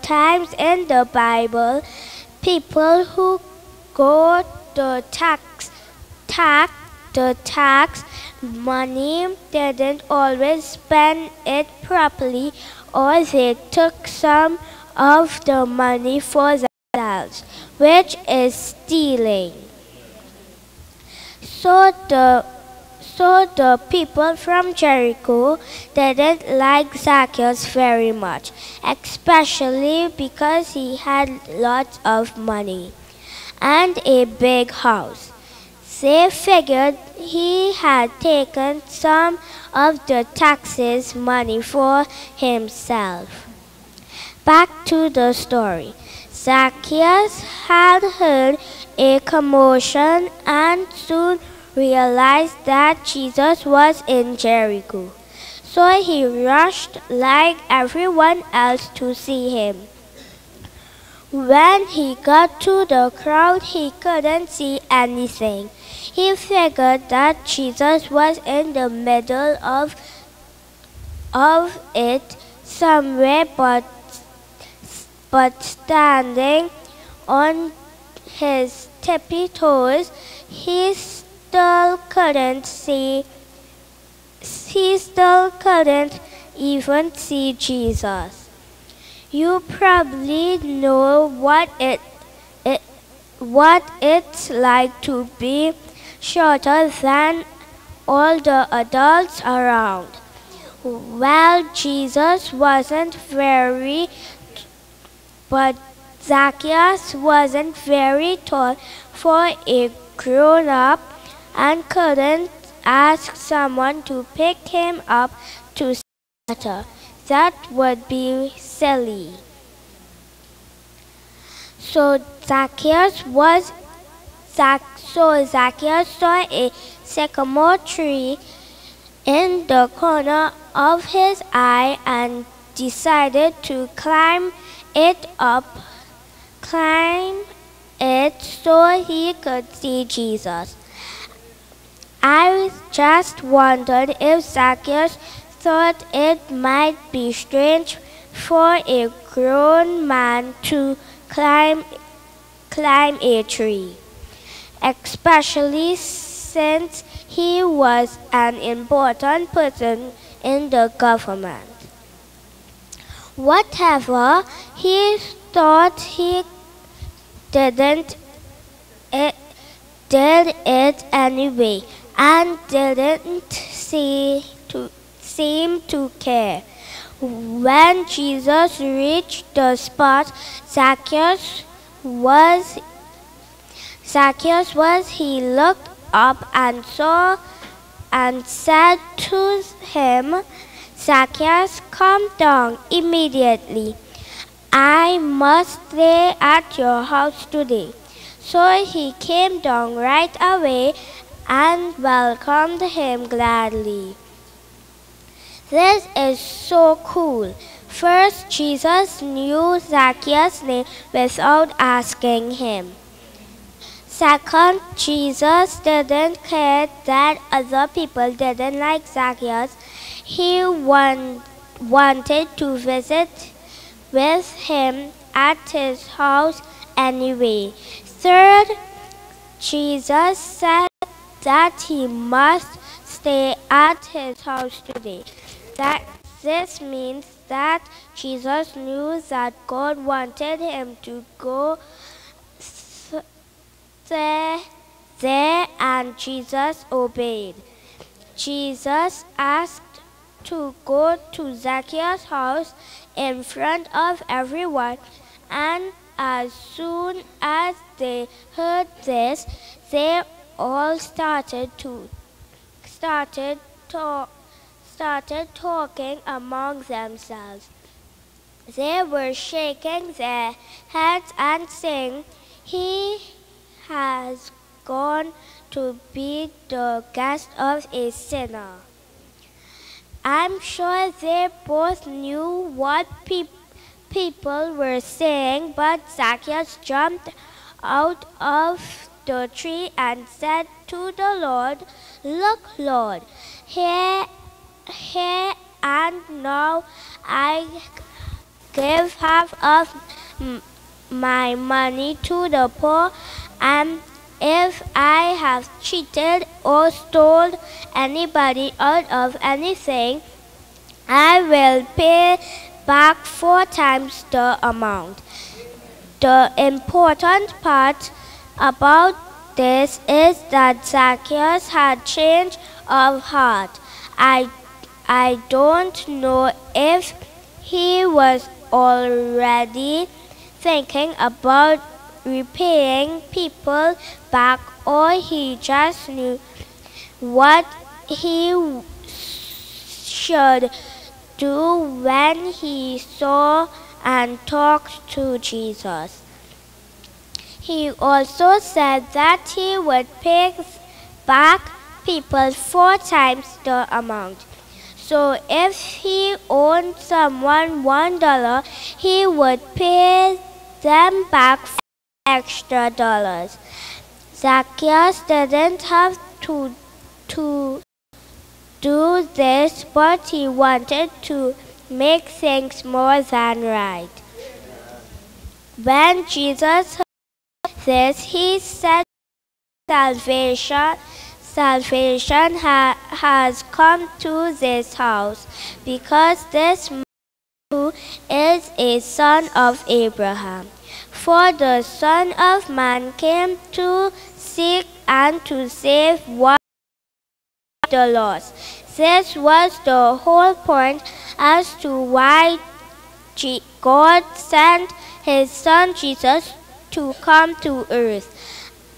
times in the Bible, people who got the tax money didn't always spend it properly, or they took some of the money for themselves, which is stealing. So the people from Jericho didn't like Zacchaeus very much, especially because he had lots of money and a big house. They figured he had taken some of the taxes money for himself. Back to the story. Zacchaeus had heard a commotion and soon realized that Jesus was in Jericho. So he rushed like everyone else to see him. When he got to the crowd, he couldn't see anything. He figured that Jesus was in the middle of it somewhere, but standing on his tippy toes, he still couldn't even see Jesus. You probably know what it's like to be shorter than all the adults around. Well, but Zacchaeus wasn't very tall for a grown-up and couldn't ask someone to pick him up to scatter. That would be silly. So Zacchaeus saw a sycamore tree in the corner of his eye and decided to climb it so he could see Jesus. I just wondered if Zacchaeus thought it might be strange for a grown man to climb a tree, especially since he was an important person in the government. Whatever, he thought he did it anyway and didn't seem to care. When Jesus reached the spot Zacchaeus was, he looked up and said to him, "Zacchaeus, come down immediately. I must stay at your house today." So he came down right away and welcomed him gladly. This is so cool. First, Jesus knew Zacchaeus' name without asking him. Second, Jesus didn't care that other people didn't like Zacchaeus. He wanted to visit with him at his house anyway. Third, Jesus said that he must stay at his house today. This means that Jesus knew that God wanted him to go there, and Jesus obeyed. Jesus asked to go to Zacchaeus' house in front of everyone, and as soon as they heard this, they all started talking among themselves. They were shaking their heads and saying, "He has gone to be the guest of a sinner." I'm sure they both knew what people were saying, but Zacchaeus jumped out of the tree and said to the Lord, "Look, Lord, here and now give half of my money to the poor, and if I have cheated or stole anybody out of anything, I will pay back 4 times the amount. The important part about this is that Zacchaeus had change of heart. I don't know if he was already thinking about repaying people back or he just knew what he should do when he saw and talked to Jesus. He also said that he would pay back people 4 times the amount. So if he owed someone $1, he would pay them back extra dollars. Zacchaeus didn't have to do this, but he wanted to make things more than right. When Jesus heard this, he said, Salvation has come to this house, because this man too is a son of Abraham. For the Son of Man came to seek and to save what was the lost. This was the whole point as to why God sent his Son Jesus to come to earth,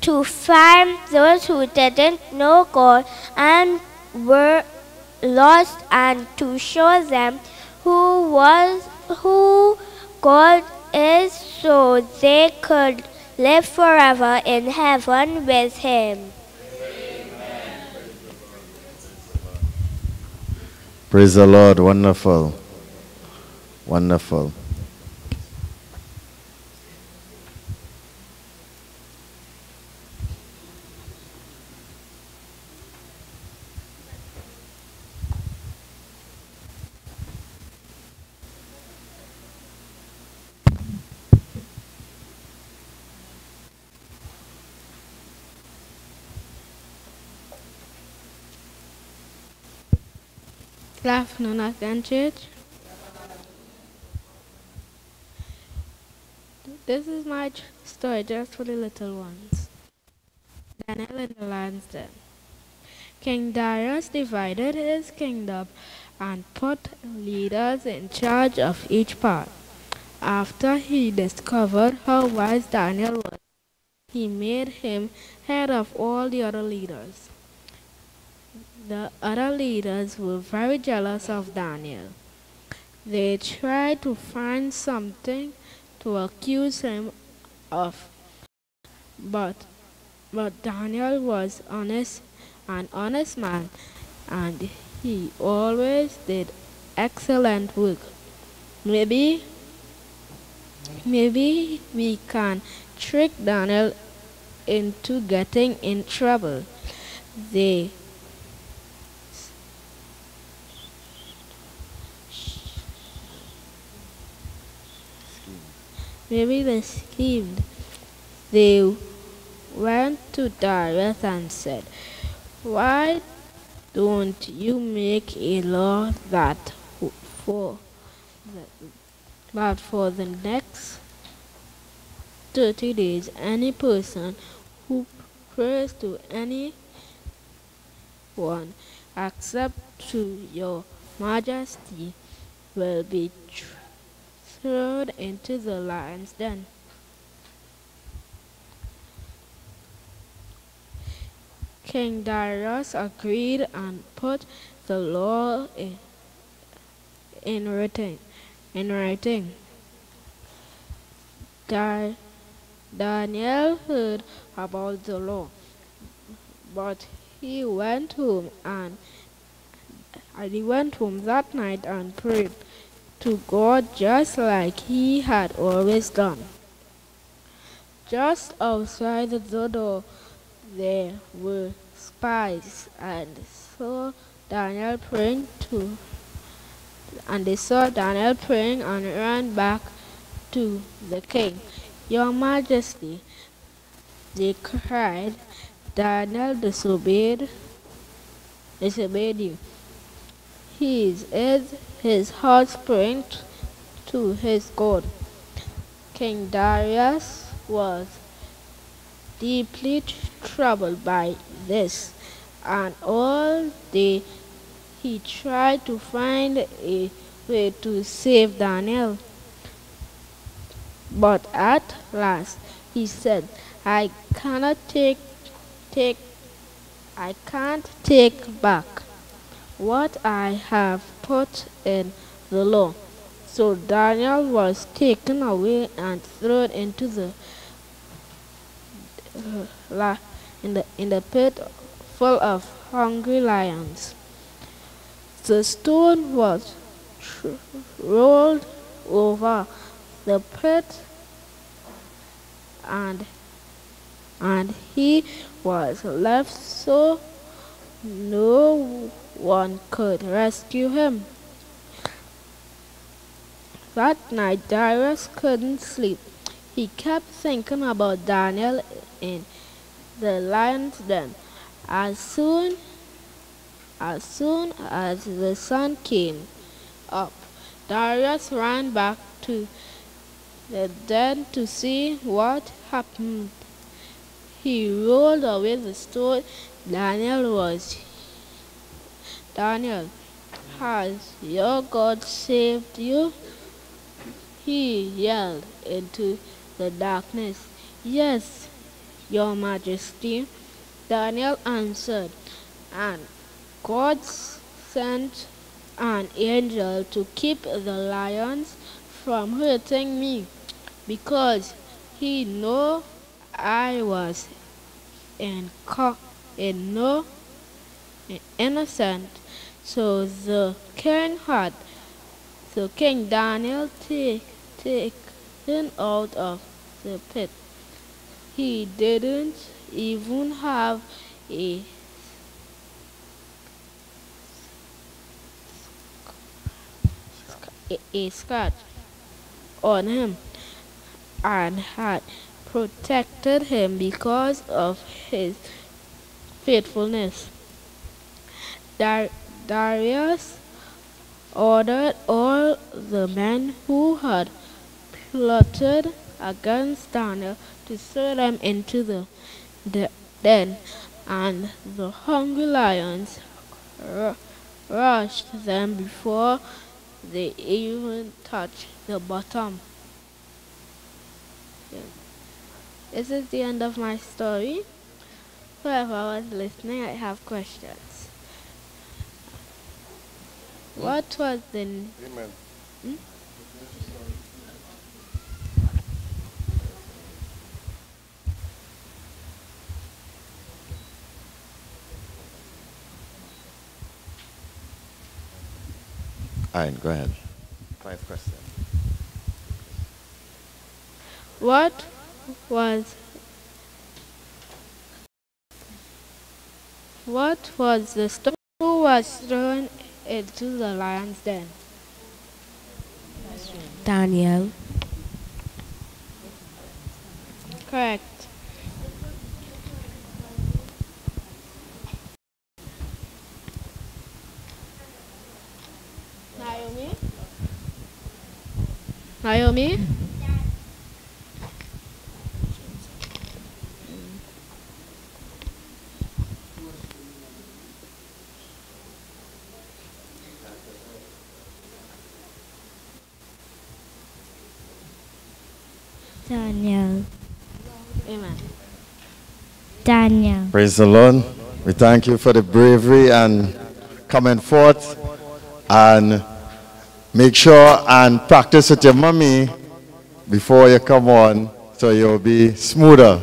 to find those who didn't know God and were lost, and to show them who God is, so they could live forever in heaven with him. Praise the Lord. Wonderful. Wonderful. Good afternoon again, church. This is my story just for the little ones. Daniel in the lion's den. King Darius divided his kingdom and put leaders in charge of each part. After he discovered how wise Daniel was, he made him head of all the other leaders. The other leaders were very jealous of Daniel. They tried to find something to accuse him of, but Daniel was an honest man, and he always did excellent work. Maybe we can trick Daniel into getting in trouble. Maybe they schemed. They went to Darius and said, "Why don't you make a law that for the next 30 days, any person who prays to anyone except to your majesty will be thrown into the lion's den." King Darius agreed and put the law in writing. Daniel heard about the law, but he went home that night and prayed to God just like he had always done. Just outside the door there were spies and saw Daniel praying to and they saw Daniel praying and ran back to the king. Your Majesty, they cried, Daniel disobeyed you. He is in his house praying to his God. King Darius was deeply troubled by this, and all day he tried to find a way to save Daniel. But at last he said, I can't take back what I have put in the law. So Daniel was taken away and thrown into the in the pit full of hungry lions. The stone was rolled over the pit, and he was left so no one could rescue him. That night Darius couldn't sleep. He kept thinking about Daniel in the lion's den. As soon as the sun came up, Darius ran back to the den to see what happened. He rolled away the stone. Daniel, has your God saved you? He yelled into the darkness. Yes, your Majesty, Daniel answered, and God sent an angel to keep the lions from hurting me, because he knew I was innocent. So King Daniel taken out of the pit. He didn't even have a scratch on him, and had protected him because of his faithfulness. Darius ordered all the men who had plotted against Daniel to throw them into the den, and the hungry lions rushed them before they even touched the bottom. This is the end of my story. Whoever was listening, I have questions. What was the... Amen. All right, go ahead. 5 questions. What was the stone who was thrown into the lion's den? Daniel. Correct. Naomi? Daniel. Amen. Daniel. Praise the Lord. We thank you for the bravery and coming forth, and make sure and practice with your mommy before you come on so you'll be smoother.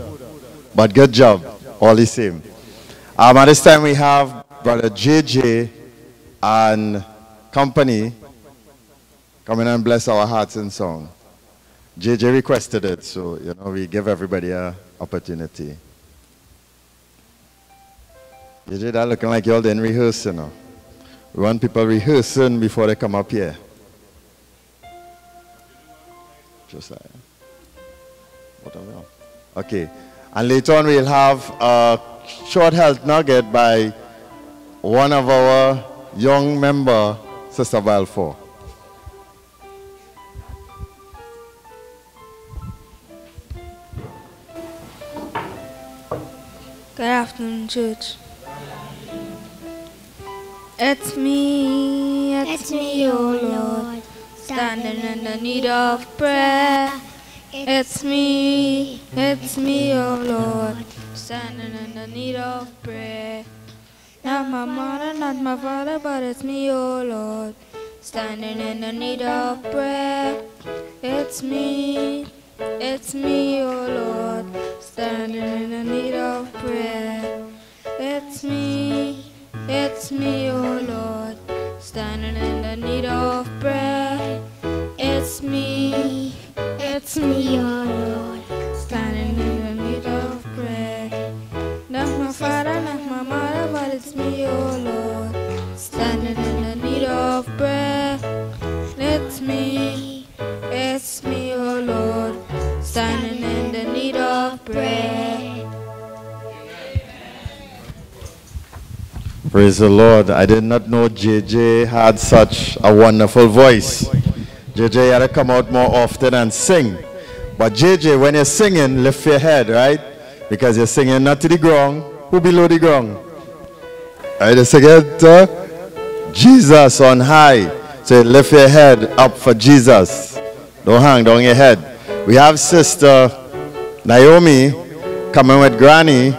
But good job, all the same. At this time we have Brother JJ and company coming and bless our hearts in song. JJ requested it, so we give everybody an opportunity. JJ, that looking like y'all didn't rehearse, We want people rehearsing before they come up here. Josiah. Whatever. Okay. And later on we'll have a short health nugget by one of our young member, Sister Balfour. Good afternoon, church. It's me, oh Lord, standing in the need of prayer. It's me, oh Lord, standing in the need of prayer. Not my mother, not my father, but it's me, oh Lord, standing in the need of prayer. It's me, oh Lord, standing in the need of prayer. It's me, oh Lord, standing in the need of prayer. It's me, oh Lord, standing in the need of prayer. Not my father, not my mother, but it's me, oh Lord, standing in the need of prayer. It's me, oh Lord, standing in the need of prayer. Praise the Lord. I did not know JJ had such a wonderful voice. JJ had to come out more often and sing. But JJ, when you're singing, lift your head, right? Because you're singing not to the ground. Who below the ground? Right, you sing it, Jesus on high. So lift your head up for Jesus. Don't hang down your head. We have Sister Naomi coming with Granny.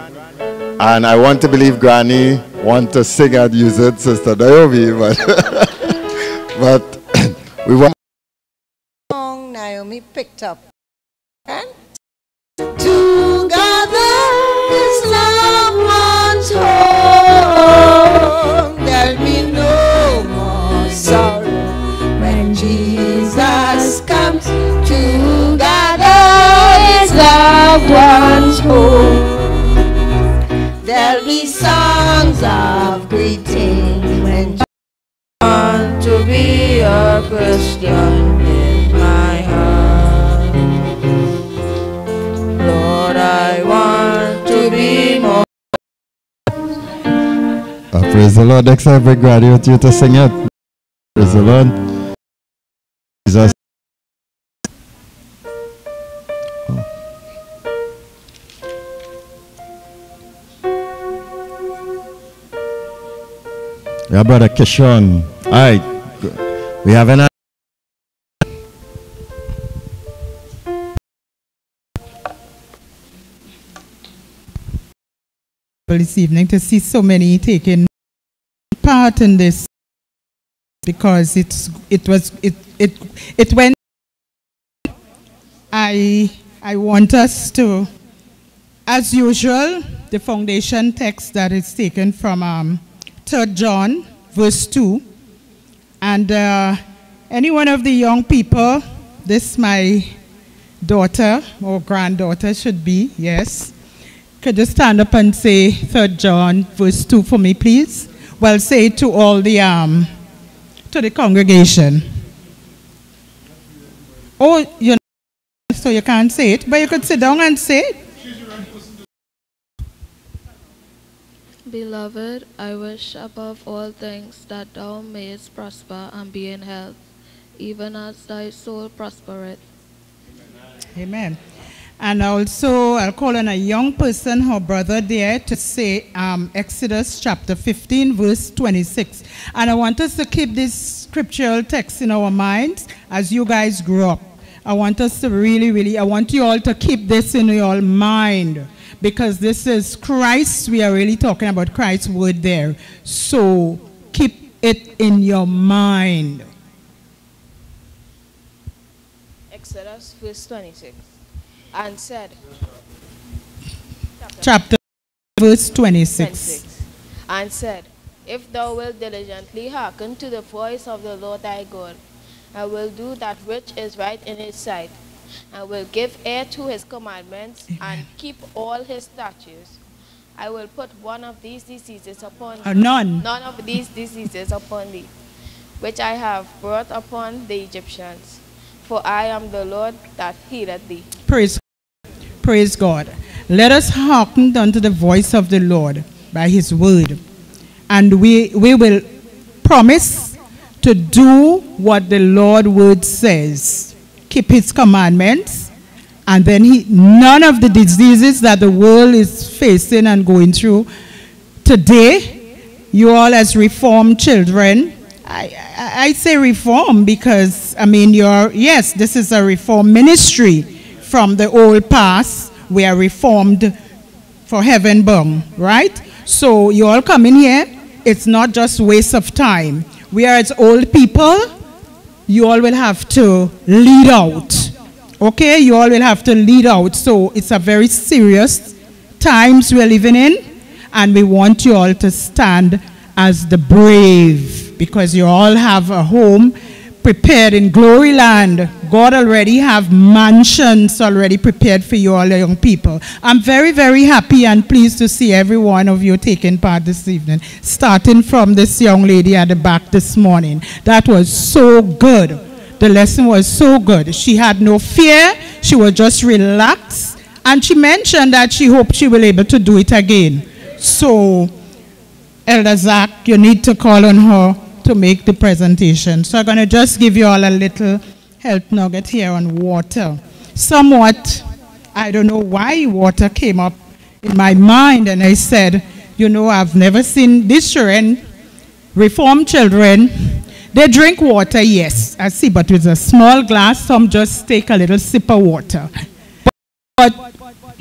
And I want to believe Granny want to sing and use it, Sister Naomi, but we want song Naomi picked up. And together is someone's home. There'll be no more sorrow when Jesus comes. Together is loved one's home. There'll be songs of greeting when you want to be a Christian in my heart. Lord, I want to be more. praise the Lord. Next time I graduate you to sing it. Praise the Lord. Jesus. Yeah, Brother Kishon. All right. We have an this evening to see so many taking part in this, because it went. I want us to, as usual, the foundation text that is taken from 3 John verse 2, and any one of the young people, this my daughter or granddaughter should be, yes, could you stand up and say 3 John verse 2 for me, please? Well, say it to all the to the congregation. Oh, you know, so you can't say it, but you could sit down and say it. Beloved, I wish above all things that thou mayest prosper and be in health, even as thy soul prospereth. Amen. And also, I'll call on a young person, her brother there, to say Exodus chapter 15, verse 26. And I want us to keep this scriptural text in our minds as you guys grow up. I want us to really, I want you all to keep this in your mind, because this is Christ. We are really talking about Christ's word there. So keep it in your mind. Exodus verse 26. And said, chapter verse 26. And said, if thou wilt diligently hearken to the voice of the Lord thy God, and will do that which is right in his sight, and will give ear to his commandments, and keep all his statutes, I will put one of these diseases upon thee. None. None of these diseases upon thee, which I have brought upon the Egyptians. For I am the Lord that healeth thee. Praise God. Let us hearken unto the voice of the Lord by his word. And we will promise to do what the Lord word says. Keep his commandments. And then none of the diseases that the world is facing and going through today, you all as reformed children, I say reform because, I mean, yes, this is a reform ministry from the old past. We are reformed for heaven bound, right? So you all come in here, it's not just waste of time. We are as old people, you all will have to lead out. Okay, you all will have to lead out. So it's a very serious times we're living in, and we want you all to stand as the brave, because you all have a home prepared in glory land. God already have mansions already prepared for you all young people. I'm very, very happy and pleased to see every one of you taking part this evening, starting from this young lady at the back this morning. That was so good. The lesson was so good. She had no fear. She was just relaxed. And she mentioned that she hoped she will be able to do it again. So, Elder Zach, you need to call on her to make the presentation. So I'm going to just give you all a little health nugget here on water. Somewhat, I don't know why water came up in my mind. And I said, you know, I've never seen these children, reformed children, they drink water, yes, I see, but with a small glass, some just take a little sip of water. But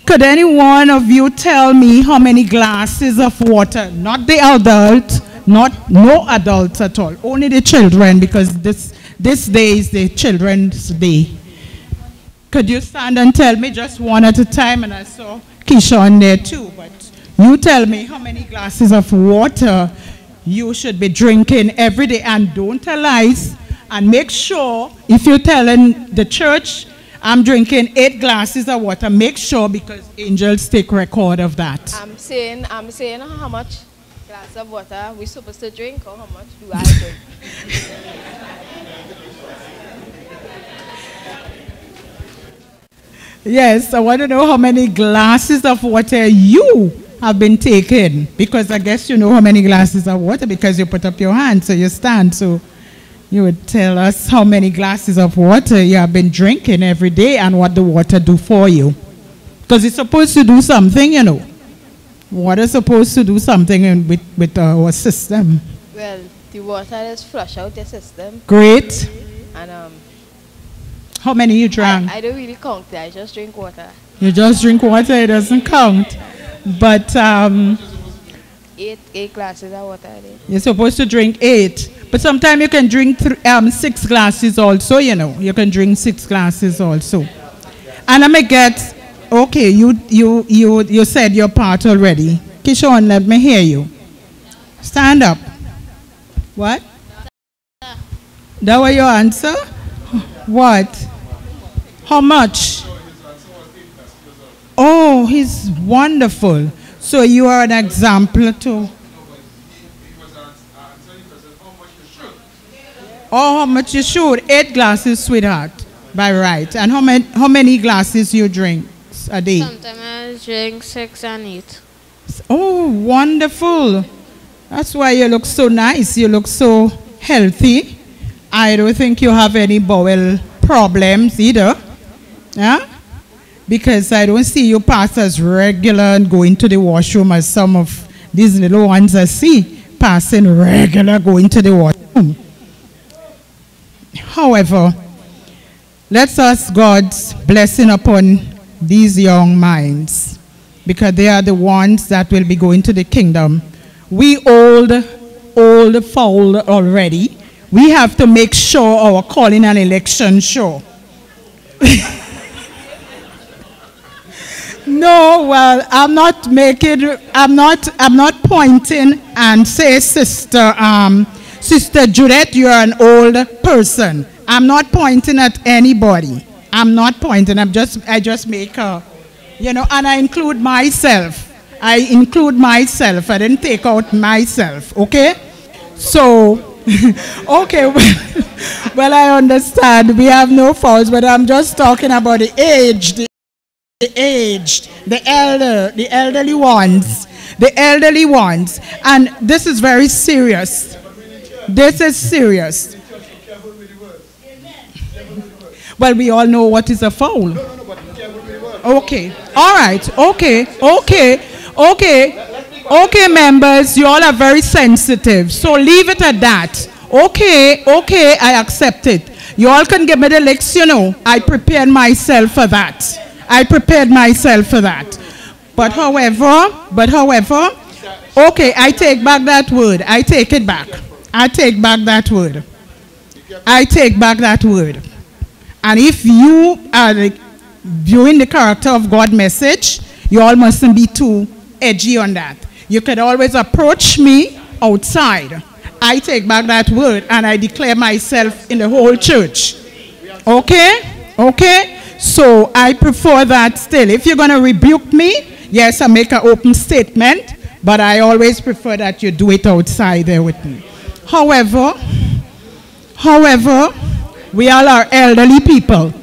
could any one of you tell me how many glasses of water, not the adult, no adults at all, only the children, because this day is the children's day. Could you stand and tell me just one at a time? And I saw Keisha on there too, but you tell me how many glasses of water you should be drinking every day, and don't tell lies, and make sure if you're telling the church I'm drinking 8 glasses of water, make sure, because angels take record of that. I'm saying how much glass of water we supposed to drink, or how much do I drink? Yes, I want to know how many glasses of water you have been taking, because I guess you know how many glasses of water because you put up your hand, so you stand. So you would tell us how many glasses of water you have been drinking every day and what the water do for you. Because it's supposed to do something, you know. Water is supposed to do something with our system. Well, the water is flush out your system. Great. And how many you drank? I don't really count that. I just drink water. You just drink water, it doesn't count. But 8 glasses of water a day. You're supposed to drink 8. But sometimes you can drink 6 glasses also, you know. You can drink 6 glasses also. And I may get, okay, you said your part already. Kishon, let me hear you. Stand up. What? That was your answer? What? How much? Oh, he's wonderful. So you are an example to... Oh, how much you should? 8 glasses, sweetheart, by right. And how many glasses you drink a day? Sometimes I drink 6 and 8. Oh, wonderful. That's why you look so nice. You look so healthy. I don't think you have any bowel problems either. Yeah? Because I don't see you pass as regular and going to the washroom as some of these little ones I see passing regular going to the washroom. However, let's ask God's blessing upon these young minds, because they are the ones that will be going to the kingdom. We old foul already. We have to make sure our calling and election sure. No, well, I'm not pointing and say, Sister Judith, you're an old person. I'm not pointing at anybody. I'm not pointing. I just make a, you know, and I include myself. I include myself. I didn't take out myself, okay? So, okay, well, I understand. We have no faults, but I'm just talking about the aged, the elderly ones. The elderly ones. And this is very serious. This is serious. Well, we all know what is a foul. Okay. All right. Okay, members, you all are very sensitive. So leave it at that. Okay, I accept it. You all can give me the licks, you know. I prepared myself for that. But however, okay, I take back that word. I take back that word. And if you are viewing the character of God message, you all mustn't be too edgy on that. You could always approach me outside. I take back that word and I declare myself in the whole church. Okay? So I prefer that still. If you're going to rebuke me, yes, I make an open statement, but I always prefer that you do it outside there with me. However, we all are elderly people.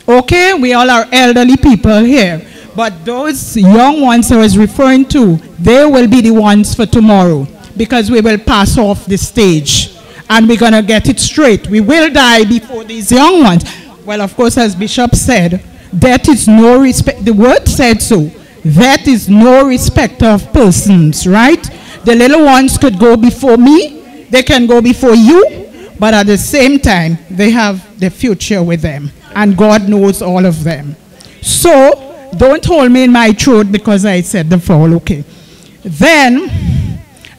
Okay? We all are elderly people here. But those young ones I was referring to, they will be the ones for tomorrow, because we will pass off the stage and we're going to get it straight. We will die before these young ones. Well, of course, as Bishop said, that is no respect. The word said so. That is no respect of persons, right? The little ones could go before me. They can go before you. But at the same time, they have the future with them. And God knows all of them. So, don't hold me in my throat because I said the foul, okay. Then,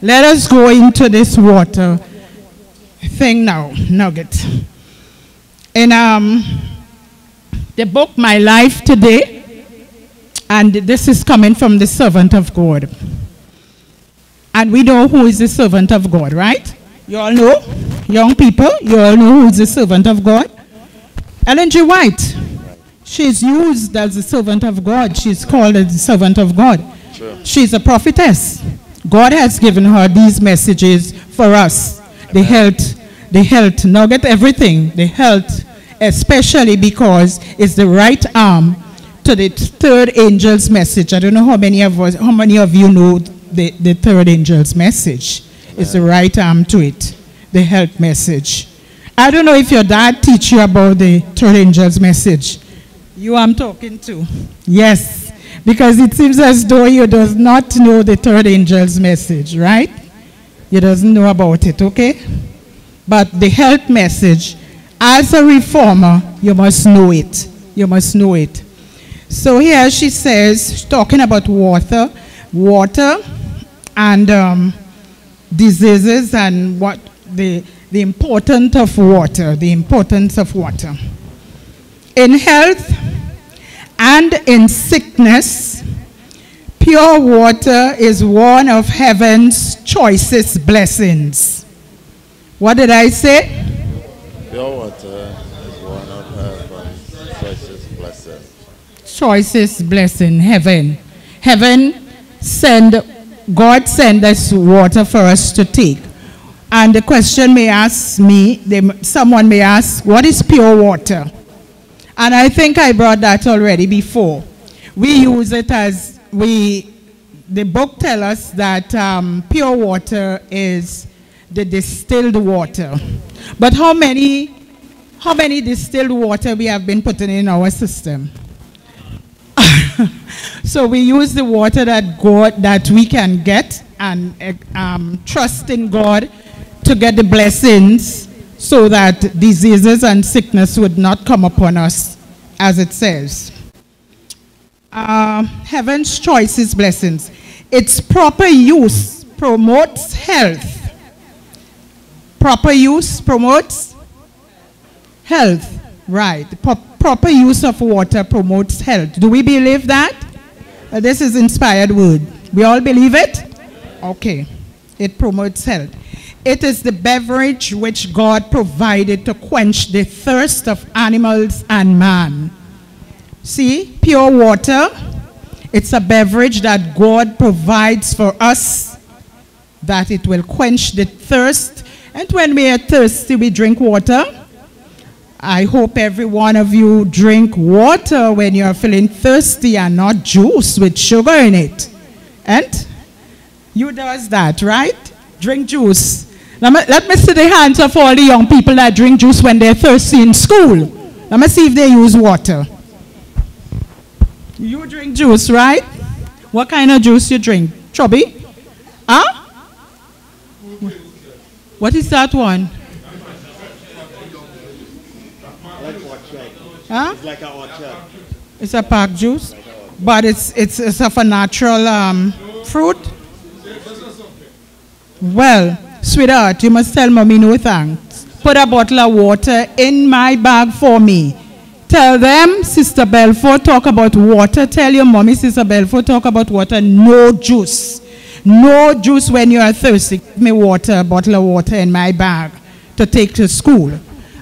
let us go into this water thing now, nugget. In the book, My Life Today, and this is coming from the servant of God. And we know who is the servant of God, right? You all know? Young people, you all know who is the servant of God? Ellen G. White. She's used as the servant of God. She's called as the servant of God. Sure. She's a prophetess. God has given her these messages for us. The health, nugget, everything. The health, especially because it's the right arm to the third angel's message. I don't know how many of you know the third angel's message. It's the right arm to it, the health message. I don't know if your dad teach you about the third angel's message. You I'm talking to. Yes, because it seems as though you does not know the third angel's message, right? You doesn't know about it, okay? But the health message, as a reformer, you must know it. You must know it. So here she says, talking about water and diseases and what the importance of water, In health and in sickness, pure water is one of heaven's choicest blessings. What did I say? Pure water is one of heaven's choicest blessings. Choicest blessing, heaven. God sent us water for us to take. And the question may ask me, someone may ask, what is pure water? And I think I brought that already before. We use it as, the book tells us that pure water is the distilled water. But how many distilled water we have been putting in our system? So we use the water that we can get and trust in God to get the blessings so that diseases and sickness would not come upon us, as it says. Heaven's choices blessings. Its proper use promotes health. Proper use promotes health. Right. Proper use of water promotes health. Do we believe that? This is inspired word. We all believe it? Okay. It promotes health. It is the beverage which God provided to quench the thirst of animals and man. See, pure water It's a beverage that God provides for us, that it will quench the thirst. And when we are thirsty, we drink water. I hope every one of you drink water when you're feeling thirsty and not juice with sugar in it. And you does that, right? Drink juice. Let me see the hands of all the young people that drink juice when they're thirsty in school. Let me see if they use water. You drink juice, right? What kind of juice you drink? Chubby? Huh? What is that one? Huh? It's like an orchard. It's a packed juice, but it's of a natural fruit. Well, sweetheart, you must tell mommy no thanks. Put a bottle of water in my bag for me. Tell them, Sister Belfort, talk about water. Tell your mommy, Sister Belfort, talk about water. No juice. No juice when you are thirsty. Give me water, a bottle of water in my bag to take to school.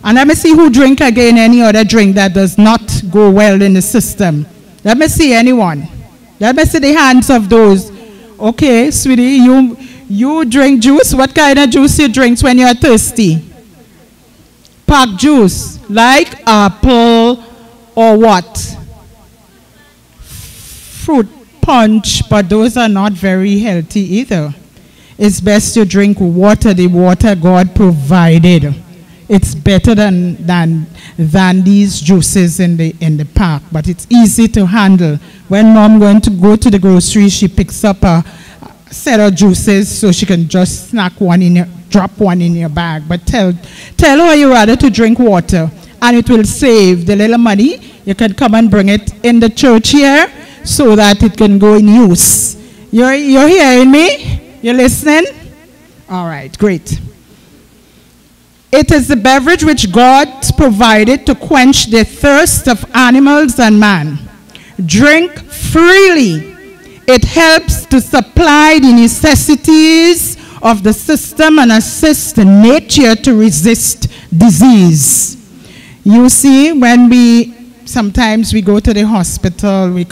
And let me see who drink again any other drink that does not go well in the system. Let me see anyone. Let me see the hands of those. Okay, sweetie, you drink juice. What kind of juice you drink when you're thirsty? Packed juice, like apple or what? Fruit punch, but those are not very healthy either. It's best to drink water, the water God provided. It's better than these juices in the park, but it's easy to handle. When mom going to go to the grocery, she picks up a set of juices so she can just snack one in your, drop one in your bag. But tell her you rather to drink water, and it will save the little money. You can come and bring it in the church here so that it can go in use. You're hearing me? You're listening? All right, great. It is the beverage which God provided to quench the thirst of animals and man. Drink freely. It helps to supply the necessities of the system and assist nature to resist disease. You see, when sometimes we go to the hospital, we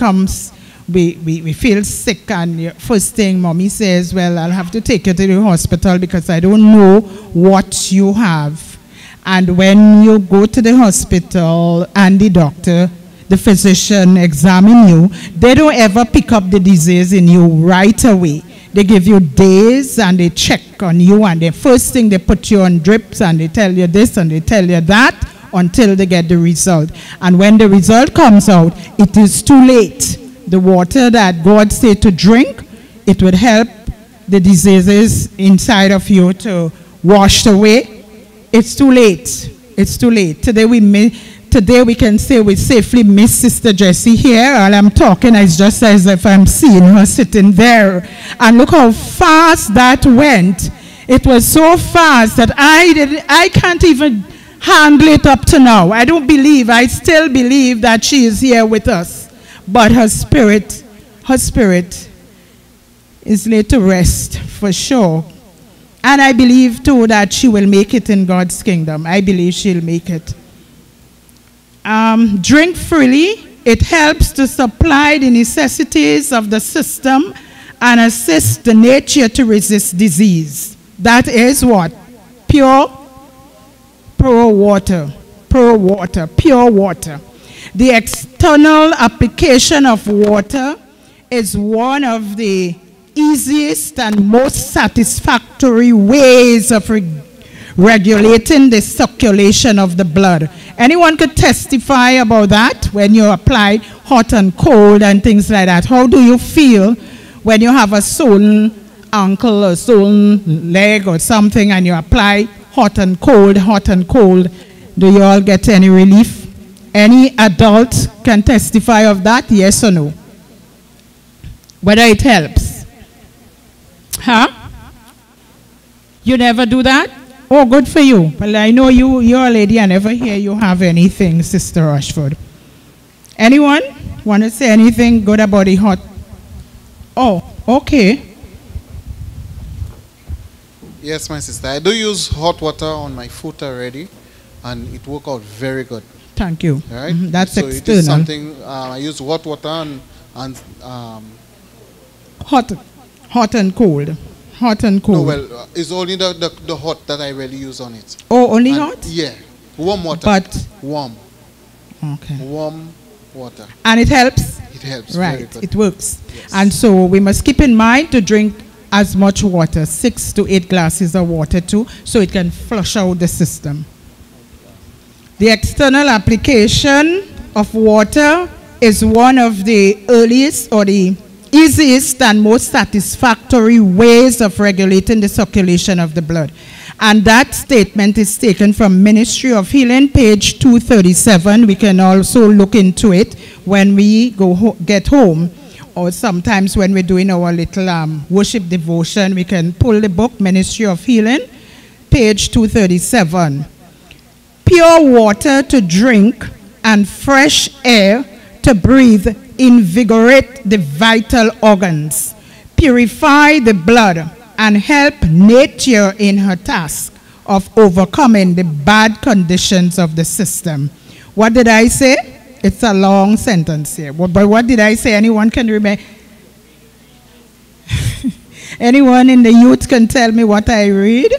feel sick, and the first thing mommy says, well, I'll have to take you to the hospital because I don't know what you have. And when you go to the hospital and the doctor, the physician examine you, they don't ever pick up the disease in you right away. They give you days and they check on you, and the first thing they put you on drips and they tell you this and they tell you that until they get the result. And when the result comes out, it is too late. The water that God said to drink, it would help the diseases inside of you to wash away. It's too late. It's too late. Today we can say we safely miss Sister Jessie here. All I'm talking is just as if I'm seeing her sitting there. And look how fast that went. It was so fast that I can't even handle it up to now. I still believe that she is here with us. But her spirit is laid to rest for sure. And I believe too that she will make it in God's kingdom. I believe she'll make it. Drink freely. It helps to supply the necessities of the system and assist the nature to resist disease. That is what? Pure water. Pure water. The external application of water is one of the easiest and most satisfactory ways of regulating the circulation of the blood. Anyone could testify about that when you apply hot and cold and things like that. How do you feel when you have a swollen ankle or swollen leg or something and you apply hot and cold? Do you all get any relief? Any adult can testify of that, yes or no? Whether it helps. Huh? You never do that? Oh, good for you. Well, I know you're a lady. I never hear you have anything, Sister Rushford. Anyone want to say anything good about the hot? Oh, okay. Yes, my sister. I do use hot water on my foot already, and it worked out very good. Thank you. All right? That's so external. it is something, I use hot water and And hot and cold. Hot and cold. no, well, it's only the hot that I really use on it. Oh, only And hot? Yeah, warm water. But warm. okay. Warm water. And it helps? It helps. Very Right, good. it works. Yes. And so we must keep in mind to drink as much water, 6 to 8 glasses of water too, so it can flush out the system. The external application of water is one of the earliest or the easiest and most satisfactory ways of regulating the circulation of the blood. And that statement is taken from Ministry of Healing, page 237. We can also look into it when we get home, or sometimes when we're doing our little worship devotion, we can pull the book, Ministry of Healing, page 237. Pure water to drink and fresh air to breathe invigorate the vital organs, purify the blood, and help nature in her task of overcoming the bad conditions of the system. What did I say? It's a long sentence here. But what did I say? Anyone can remember? Anyone in the youth can tell me what I read?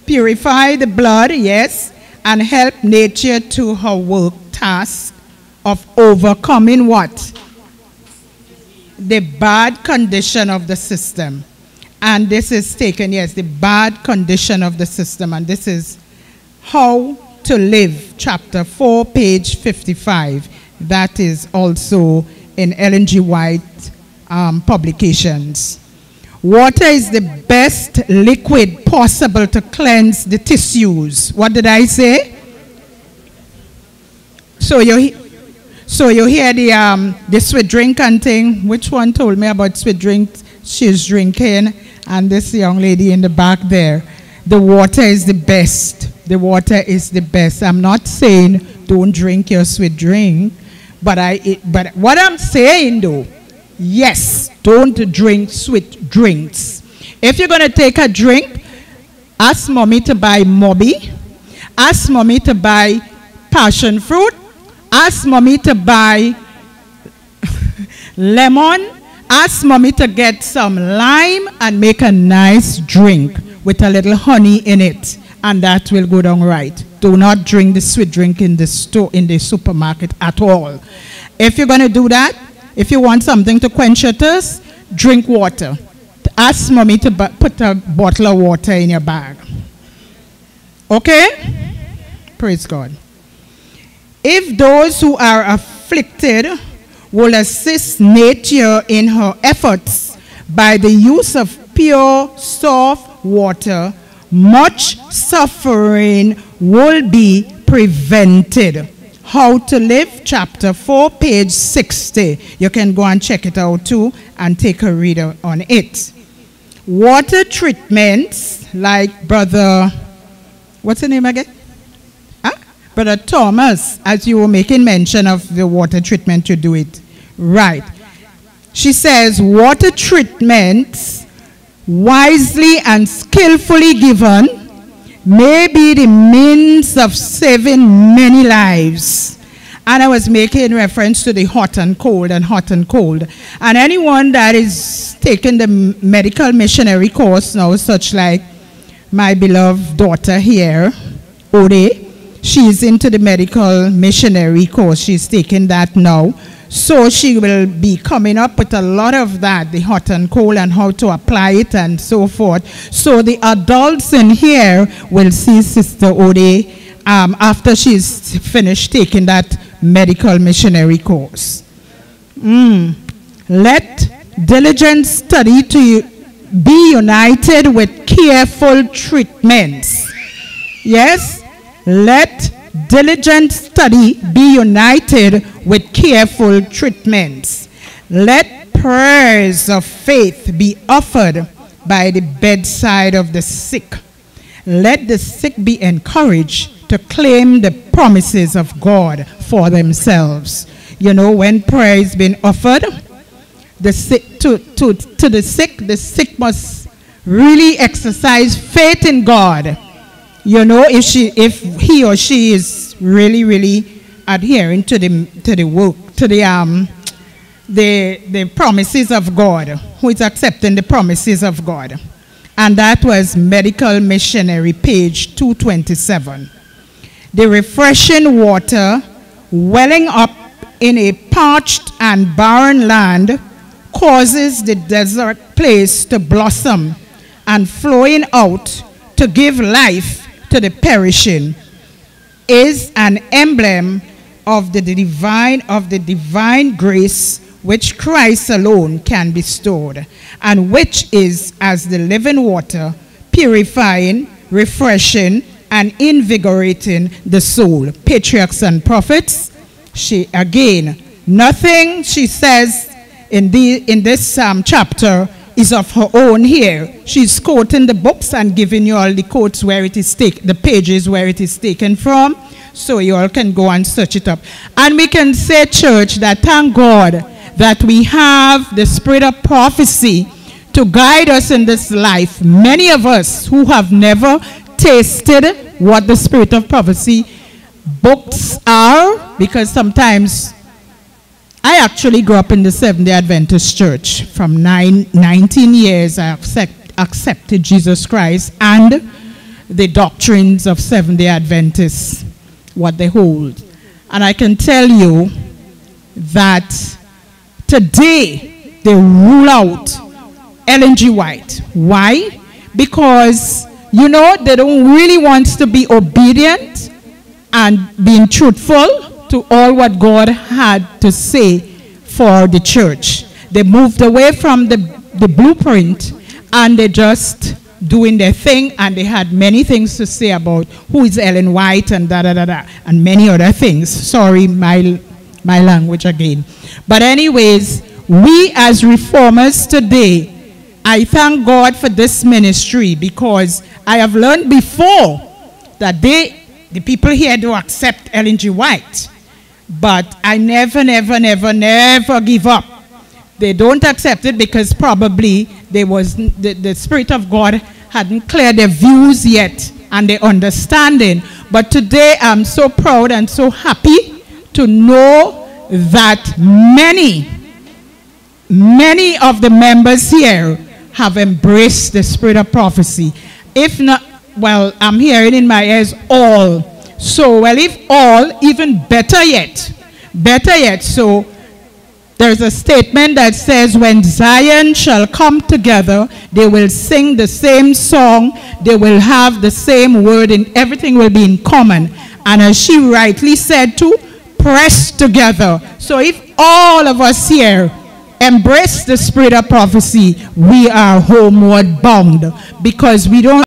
Purify the blood, yes, and help nature to her work task of overcoming what? The bad condition of the system. And this is taken, yes, the bad condition of the system. And this is How to Live, chapter 4, page 55. That is also in Ellen G. White publications. Water is the best liquid possible to cleanse the tissues. What did I say? So you hear the sweet drink and thing. Which one told me about sweet drink she's drinking? And this young lady in the back there. The water is the best. The water is the best. I'm not saying don't drink your sweet drink, but what I'm saying though, yes, don't drink sweet drinks. If you're going to take a drink, ask mommy to buy Moby. Ask mommy to buy passion fruit. Ask mommy to buy lemon. Ask mommy to get some lime and make a nice drink with a little honey in it. And that will go down right. Do not drink the sweet drink in the store, in the supermarket at all. If you're going to do that, if you want something to quench your thirst, drink water. Ask mommy to put a bottle of water in your bag. Okay? Praise God. If those who are afflicted will assist nature in her efforts by the use of pure, soft water, much suffering will be prevented. How to Live, chapter 4, page 60. You can go and check it out too and take a read on it. Water treatments, like Brother, what's the name again? Brother Thomas, as you were making mention of the water treatment, you do it right. She says, water treatments, wisely and skillfully given, may be the means of saving many lives. And I was making reference to the hot and cold and hot and cold. And anyone that is taking the medical missionary course now, such like my beloved daughter here, Ode, she's into the medical missionary course. She's taking that now. So she will be coming up with a lot of that, the hot and cold and how to apply it and so forth. So the adults in here will see Sister Ode after she's finished taking that medical missionary course. Let diligent study to be united with careful treatments. Yes? Let diligent study be united with careful treatments. Let prayers of faith be offered by the bedside of the sick. Let the sick be encouraged to claim the promises of God for themselves. You know, when prayer is being offered, the sick must really exercise faith in God, you know, if he or she is really adhering to the promises of God, who is accepting the promises of God. And that was Medical Missionary, page 227. The refreshing water welling up in a parched and barren land causes the desert place to blossom and flowing out to give life to the perishing is an emblem of the divine grace which Christ alone can bestow, and which is as the living water, purifying, refreshing, and invigorating the soul. Patriarchs and Prophets. Nothing she says in this chapter is of her own here. She's quoting the books and giving you all the quotes where it is taken, the pages where it is taken from, so you all can go and search it up. And we can say, church, that thank God that we have the spirit of prophecy to guide us in this life. Many of us who have never tasted what the spirit of prophecy books are, because sometimes I actually grew up in the Seventh-day Adventist Church. From 19 years, I accepted Jesus Christ and the doctrines of Seventh-day Adventists, what they hold. And I can tell you that today they rule out Ellen G. White. Why? Because, you know, they don't really want to be obedient and being truthful to all what God had to say for the church. They moved away from the blueprint and they just doing their thing, and they had many things to say about who is Ellen White and and many other things. Sorry, my language again. But anyways, we as reformers today, I thank God for this ministry, because I have learned before that the people here do accept Ellen G. White. But I never give up. They don't accept it because probably the Spirit of God hadn't cleared their views yet and their understanding. But today I'm so proud and so happy to know that many of the members here have embraced the spirit of prophecy. If not, well, I'm hearing in my ears all. So, well, if all, even better yet. So, there's a statement that says, when Zion shall come together, they will sing the same song, they will have the same word, and everything will be in common. And as she rightly said too, press together. So if all of us here embrace the spirit of prophecy, we are homeward bound, because we don't